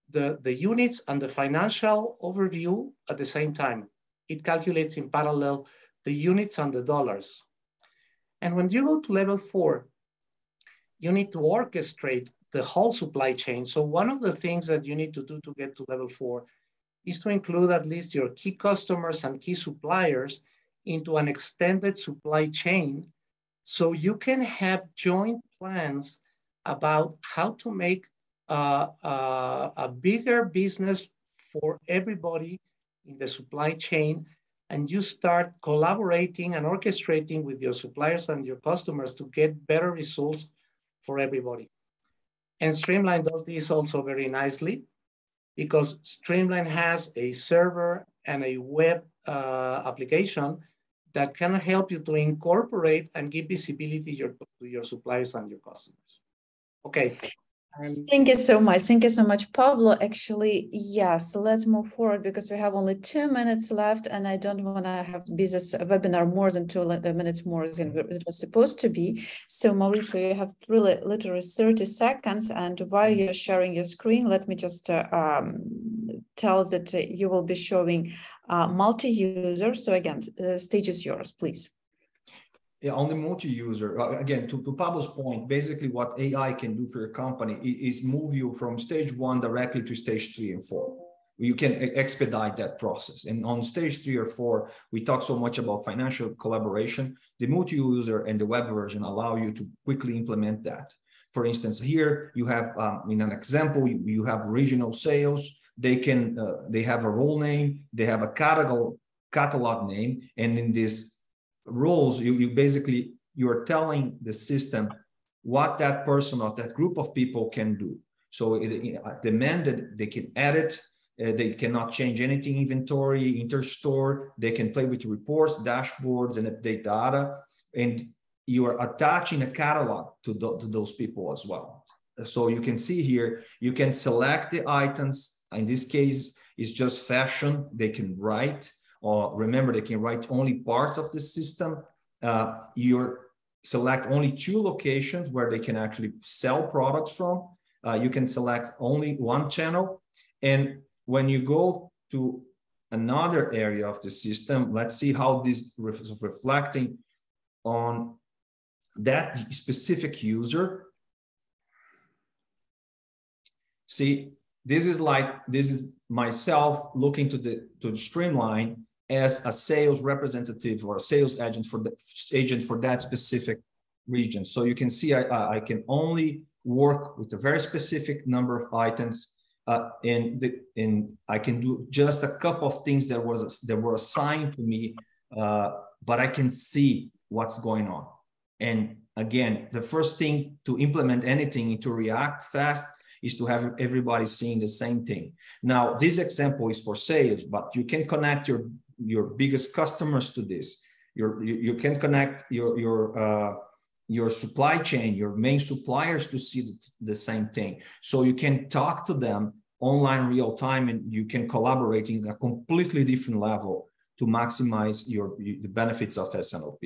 the units and the financial overview at the same time. It calculates in parallel the units and the dollars. And when you go to level 4, you need to orchestrate the whole supply chain. So one of the things that you need to do to get to level 4 is to include at least your key customers and key suppliers into an extended supply chain, so you can have joint plans about how to make a bigger business for everybody in the supply chain, and you start collaborating and orchestrating with your suppliers and your customers to get better results for everybody. And Streamline does this also very nicely, because Streamline has a server and a web application that can help you to incorporate and give visibility to your suppliers and your customers. Okay. Thank you so much. Thank you so much, Pablo. Actually, yes, let's move forward because we have only 2 minutes left and I don't want to have this webinar more than 2 minutes more than it was supposed to be. So Mauricio, you have really literally 30 seconds, and while you're sharing your screen, let me just tell that you will be showing multi-user. So again, stage is yours, please. Yeah, on the multi-user, again, to Pablo's point, basically what AI can do for your company is move you from stage 1 directly to stage 3 and 4. You can expedite that process. And on stage 3 or 4, we talk so much about financial collaboration. The multi-user and the web version allow you to quickly implement that. For instance, here you have, in an example, you have regional sales. They have a role name, they have a catalog name, and in this roles, you're telling the system what that person or that group of people can do. So it demanded they can edit, they cannot change anything, inventory, interstore, they can play with reports, dashboards, and update data. And you are attaching a catalog to those people as well. So you can see here, you can select the items. In this case, it's just fashion. They can write. Or remember, they can write only parts of the system. You select only 2 locations where they can actually sell products from. You can select only 1 channel. And when you go to another area of the system, let's see how this is reflecting on that specific user. See, this is myself looking to the Streamline as a sales representative or a sales agent for that specific region. So you can see I can only work with a very specific number of items, and I can do just a couple of things that were assigned to me, but I can see what's going on. And again, the first thing to implement anything and to react fast is to have everybody seeing the same thing. Now, this example is for sales, but you can connect your biggest customers to this. You can connect your supply chain, your main suppliers to see the same thing. So you can talk to them online real time, and you can collaborate in a completely different level to maximize the benefits of S&OP.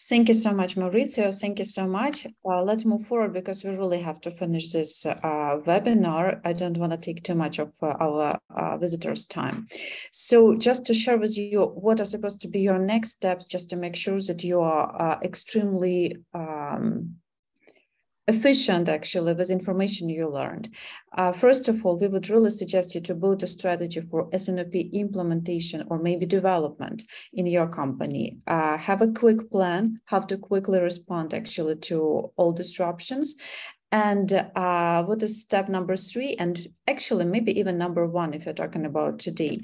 Thank you so much, Mauricio. Thank you so much. Let's move forward because we really have to finish this webinar. I don't want to take too much of our visitors' time. So just to share with you what are supposed to be your next steps, just to make sure that you are extremely efficient actually with information you learned. First of all, we would really suggest you to build a strategy for S&OP implementation or maybe development in your company. Have a quick plan, how to quickly respond actually to all disruptions. And what is step number 3? And actually maybe even number 1 if you're talking about today.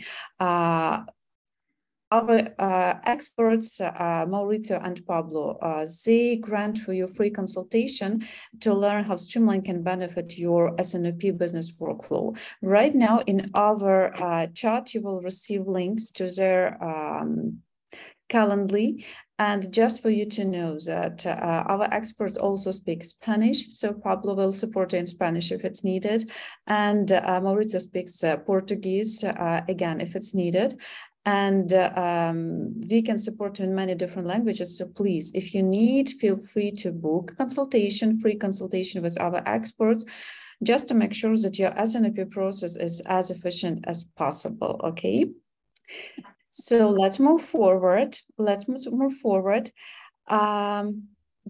Our experts, Mauricio and Pablo, they grant for you free consultation to learn how Streamline can benefit your S&OP business workflow. Right now in our chat, you will receive links to their Calendly. And just for you to know that our experts also speak Spanish, so Pablo will support you in Spanish if it's needed. And Mauricio speaks Portuguese, again, if it's needed. And we can support you in many different languages. So please, if you need, feel free to book consultation, free consultation with our experts, just to make sure that your S&OP process is as efficient as possible, okay? So let's move forward. We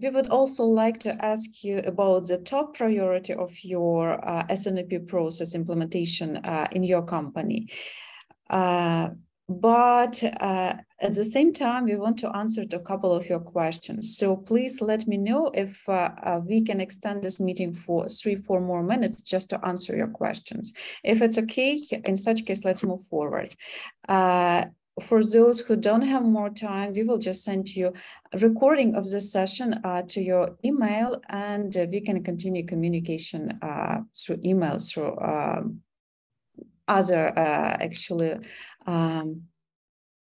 would also like to ask you about the top priority of your S&OP process implementation in your company. But at the same time, we want to answer to a couple of your questions. So please let me know if we can extend this meeting for 3-4 more minutes just to answer your questions. If it's okay, in such case, let's move forward. For those who don't have more time, we will just send you a recording of this session to your email, and we can continue communication through emails, through other actually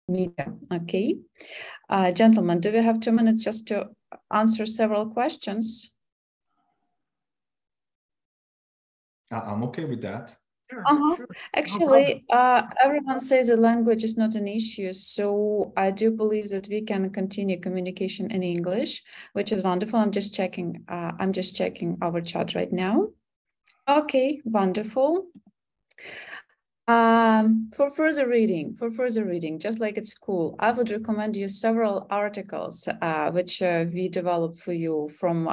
media. Okay. Gentlemen, do we have 2 minutes just to answer several questions? I'm okay with that. Sure. Actually, everyone says the language is not an issue, so I do believe that we can continue communication in English, which is wonderful. I'm just checking our chat right now. Okay, wonderful. For further reading, just like at school, I would recommend you several articles which we developed for you from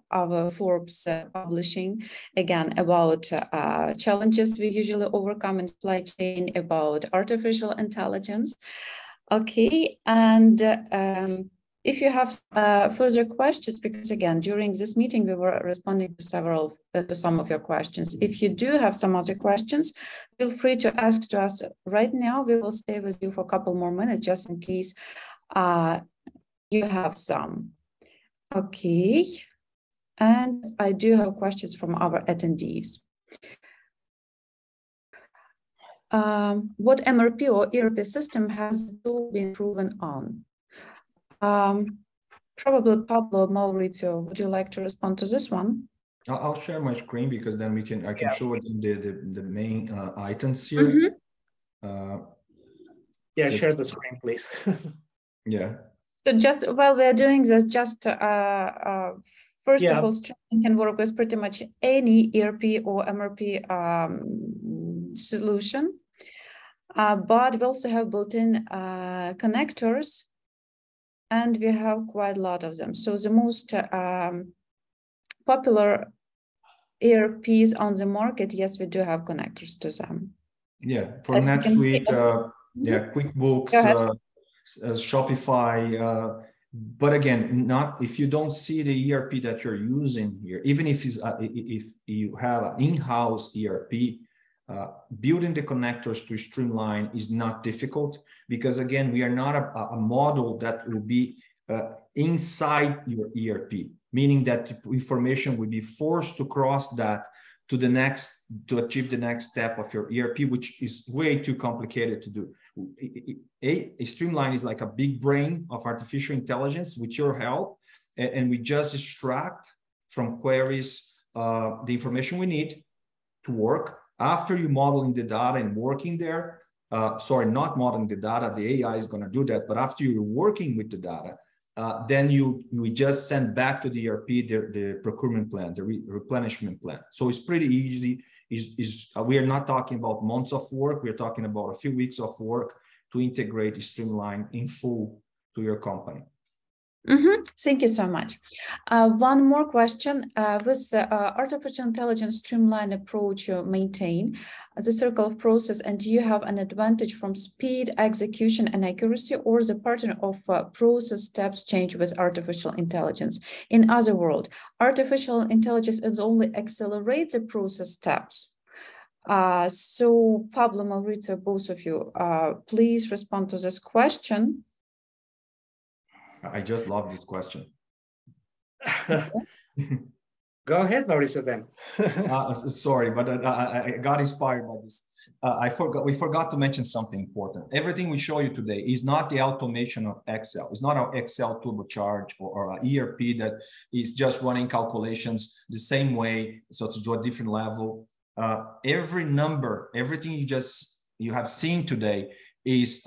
our Forbes publishing, again, about challenges we usually overcome in supply chain, about artificial intelligence. Okay, and if you have further questions, because again, during this meeting, we were responding to some of your questions. If you do have some other questions, feel free to ask to us right now. We will stay with you for a couple more minutes, just in case you have some. Okay, and I do have questions from our attendees. What MRP or ERP system has been proven on? Probably Pablo, Mauricio, would you like to respond to this one? I'll share my screen because then I can show it in the main items here. Share the screen, please. Yeah. So just while we're doing this, just first of all, Streamline can work with pretty much any ERP or MRP solution, but we also have built-in connectors, and we have quite a lot of them. So the most popular ERPs on the market, yes, we do have connectors to them. Yeah, for NetSuite, QuickBooks, Shopify, but again, not if you don't see the ERP that you're using here, even if you have an in-house ERP, building the connectors to Streamline is not difficult, because again, we are not a model that will be inside your ERP, meaning that information will be forced to cross that to achieve the next step of your ERP, which is way too complicated to do. A Streamline is like a big brain of artificial intelligence with your help, and we just extract from queries the information we need to work. After you modeling the data and working there, not modeling the data, the AI is going to do that, but after you're working with the data, then we just send back to the ERP the procurement plan, the replenishment plan. So it's pretty easy. We are not talking about months of work. We're talking about a few weeks of work to integrate Streamline in full to your company. Thank you so much. One more question. With the artificial intelligence Streamline approach you maintain the circle of process, and do you have an advantage from speed, execution, and accuracy, or the pattern of process steps change with artificial intelligence? In other words, artificial intelligence is only accelerates the process steps. So Pablo, Mauricio, both of you, please respond to this question. I just love this question. Go ahead, Mauricio, then. Sorry, but I got inspired by this. We forgot to mention something important. Everything we show you today is not the automation of Excel. It's not an Excel turbocharge or an ERP that is just running calculations the same way, so to do a different level. Every number, everything you have seen today is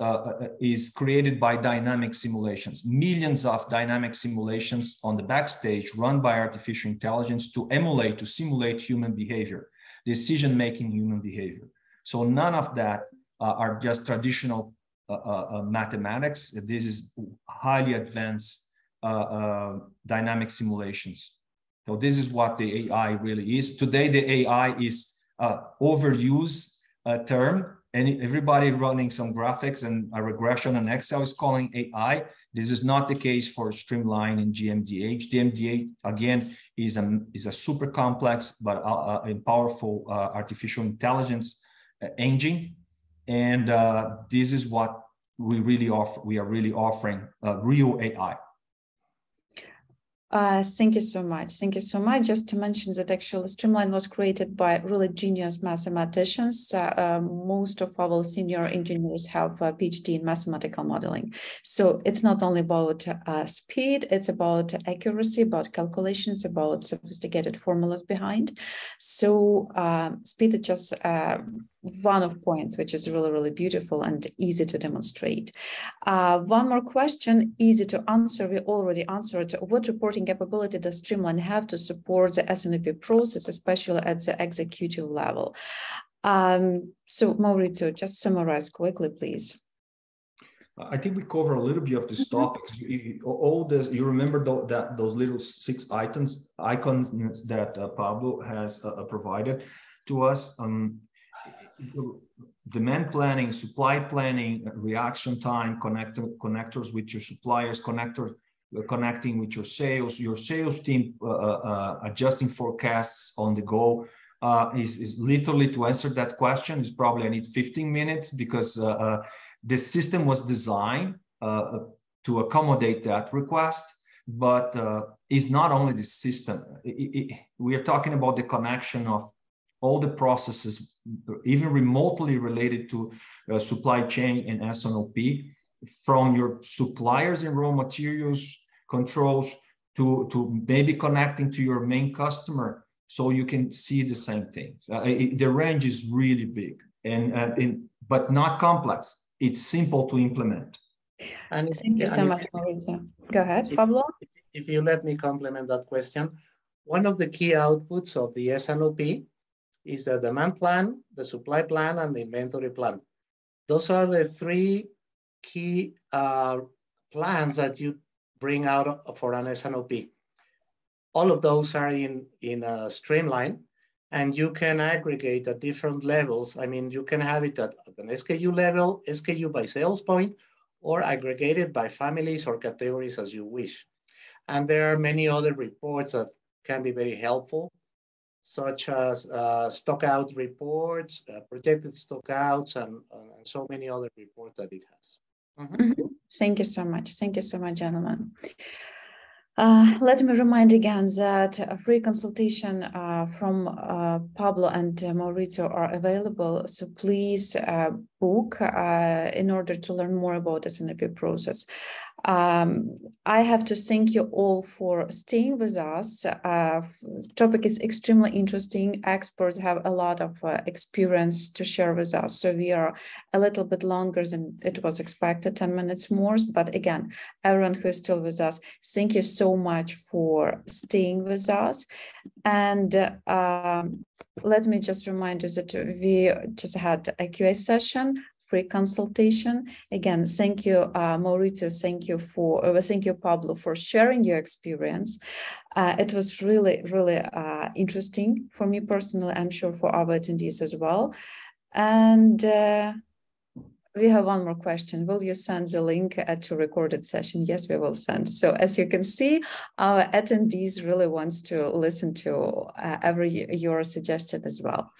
created by dynamic simulations, millions of dynamic simulations on the backstage run by artificial intelligence to simulate human behavior, decision-making human behavior. So none of that are just traditional mathematics. This is highly advanced dynamic simulations. So this is what the AI really is. Today, the AI is overused term. And everybody running some graphics and a regression on Excel is calling AI. This is not the case for Streamline and GMDH. GMDH, again, is a super complex but powerful artificial intelligence engine. And this is what we really offer. We are really offering real AI. Thank you so much. Thank you so much. Just to mention that actually Streamline was created by really genius mathematicians. Most of our senior engineers have a PhD in mathematical modeling. So it's not only about speed, it's about accuracy, about calculations, about sophisticated formulas behind. So speed is just one of points, which is really, really beautiful and easy to demonstrate. One more question, easy to answer. We already answered. What reporting capability does Streamline have to support the S&OP process, especially at the executive level? So Maurizio, just summarize quickly, please. I think we cover a little bit of this topic. All this, you remember those little 6 icons that Pablo has provided to us. Demand planning, supply planning, reaction time, connectors with your suppliers, connecting with your sales team, adjusting forecasts on the go. Is literally, to answer that question, is probably I need 15 minutes because the system was designed to accommodate that request, but it's not only the system. We are talking about the connection of all the processes, even remotely related to supply chain and S&OP, from your suppliers and raw materials controls to maybe connecting to your main customer so you can see the same things. The range is really big but not complex. It's simple to implement. And thank you so much, Maurizio. Go ahead, Pablo. If you let me complement that question, one of the key outputs of the S&OP is the demand plan, the supply plan, and the inventory plan. Those are the 3 key plans that you bring out for an S&OP. All of those are in Streamline, and you can aggregate at different levels. I mean, you can have it at an SKU level, SKU by sales point, or aggregated by families or categories as you wish. And there are many other reports that can be very helpful, such as stock out reports, projected stock outs, and so many other reports that it has. Thank you so much. Thank you so much, gentlemen. Let me remind again that a free consultation from Pablo and Maurizio are available. So please book in order to learn more about the S&OP process. I have to thank you all for staying with us. This topic is extremely interesting. Experts have a lot of experience to share with us. So we are a little bit longer than it was expected, 10 minutes more. But again, everyone who is still with us, thank you so much for staying with us. And let me just remind you that we just had a QA session, free consultation. Again, thank you, Maurizio. Thank you, Pablo, for sharing your experience. It was really, really interesting for me personally. I'm sure for our attendees as well. And we have one more question. Will you send the link to recorded session? Yes, we will send. So as you can see, our attendees really wants to listen to your suggestion as well.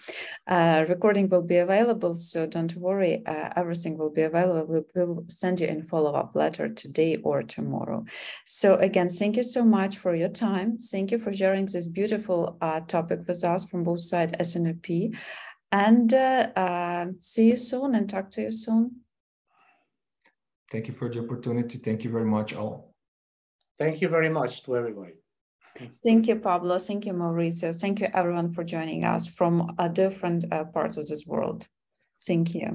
Recording will be available, so don't worry. Everything will be available. We'll send you a follow-up letter today or tomorrow. So again, thank you so much for your time. Thank you for sharing this beautiful topic with us from both sides, S&OP. And see you soon and talk to you soon. Thank you for the opportunity. Thank you very much, all. Thank you very much to everybody. Thank you, Pablo. Thank you, Maurizio. Thank you, everyone, for joining us from different parts of this world. Thank you.